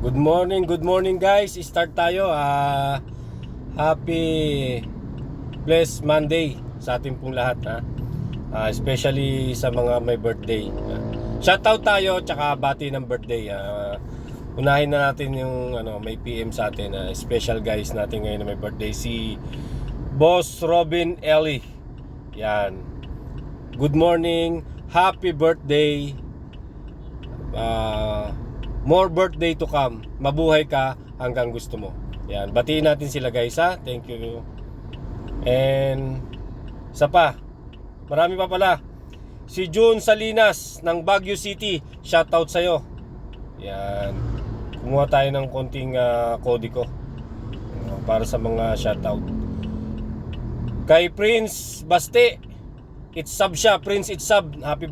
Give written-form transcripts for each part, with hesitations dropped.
Good morning guys. Start tayo. Happy blessed Monday sa ating pong lahat ha. Especially sa mga may birthday. Shoutout tayo tsaka bati ng birthday. Unahin na natin yung may PM sa atin. Special guys natin ngayon na may birthday si Boss Robin Ellie. Yan. Good morning. Happy birthday. More birthday to come. Mabuhay ka hanggang gusto mo. Yan, batiin natin sila guys ha. Thank you. And marami pa pala. Si June Salinas ng Baguio City, shoutout sa'yo. Yan. Kumuha tayo ng konting kodiko para sa mga shoutout. Kay Prince Baste, it's sub siya. Prince it's sub. Happy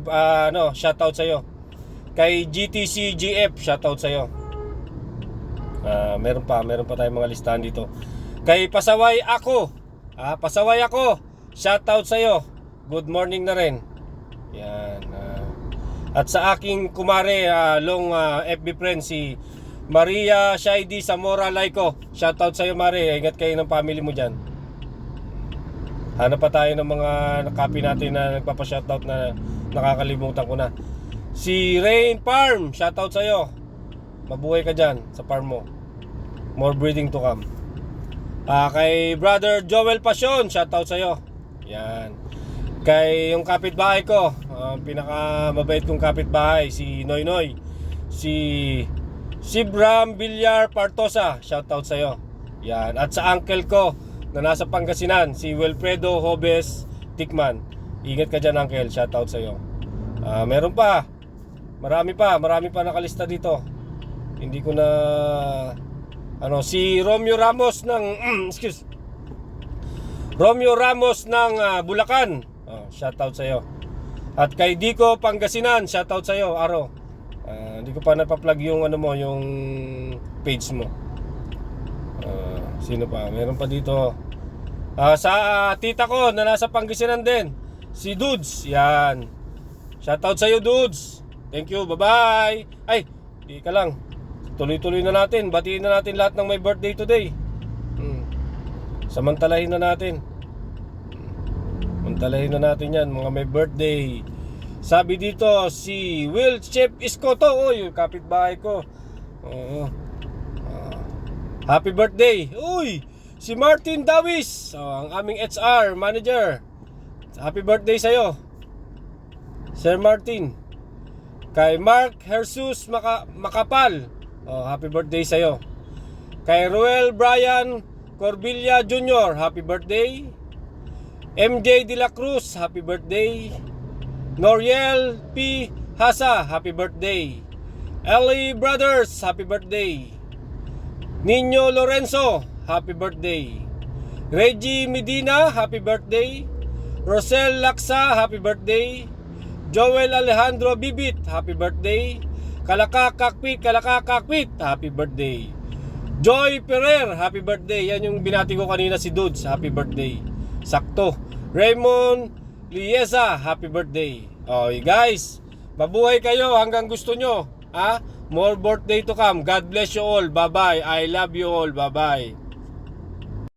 shoutout sa'yo. Kay GTC GF, shoutout sa'yo. Meron pa tayong mga listahan dito. Kay Pasaway ako, shoutout sa'yo. Good morning na rin. Yan. At sa aking kumare, long FB friend, si Maria Shaidi Zamora Laiko, shoutout sa'yo Mare. Ingat kayo ng family mo dyan. Hanap pa tayo ng mga copy natin na nagpapa-shoutout na nakakalimutan ko na. Si Rain Farm, shoutout sa'yo. Mabuhay ka dyan sa farm mo. More breeding to come. Kay Brother Joel Passion, shoutout sa'yo. Yan. Kay yung kapitbahay ko, pinakamabait kong kapitbahay, si Noy Noy. Si Bram Villar Partosa, shoutout sa'yo. Yan. At sa uncle ko na nasa Pangasinan, si Wilfredo Hobes Tikman. Ingat ka dyan uncle, shoutout sa'yo. Meron pa. Marami pa nakalista dito. Hindi ko na si Romeo Ramos ng Romeo Ramos ng Bulacan. Shoutout sa iyo. At kay Dico Pangasinan, shoutout sa iyo, Aro. Hindi ko pa napaplug yung yung page mo. Sino pa? Meron pa dito. Sa tita ko na nasa Pangasinan din, si Dudes. Yan. Shoutout sa iyo, Dudes. Thank you, bye-bye. Ay, di ka lang. Tuloy-tuloy na natin. Batiin na natin lahat ng may birthday today. Samantalahin na natin. Samantalahin na natin yan, mga may birthday. Sabi dito, si Will Chef Iskoto. Uy, kapitbahay ko. Happy birthday. Uy, si Martin Dawis, ang aming HR manager. Happy birthday sa'yo, Sir Martin. Kay Mark Jesus Makapal, happy birthday sa'yo. Kay Ruel Brian Corbilla Jr., happy birthday. MJ De La Cruz, happy birthday. Noriel P. Hasa, happy birthday. Ellie Brothers, happy birthday. Nino Lorenzo, happy birthday. Reggie Medina, happy birthday. Rosel Laksa, happy birthday. Joel Alejandro Bibit, happy birthday. Kalakakakpit, happy birthday. Joy Ferrer, happy birthday. Yan yung binati ko kanina, si Dudes, happy birthday. Sakto. Raymond Liesa, happy birthday. Guys, mabuhay kayo hanggang gusto nyo. More birthday to come. God bless you all. Bye bye. I love you all. Bye bye.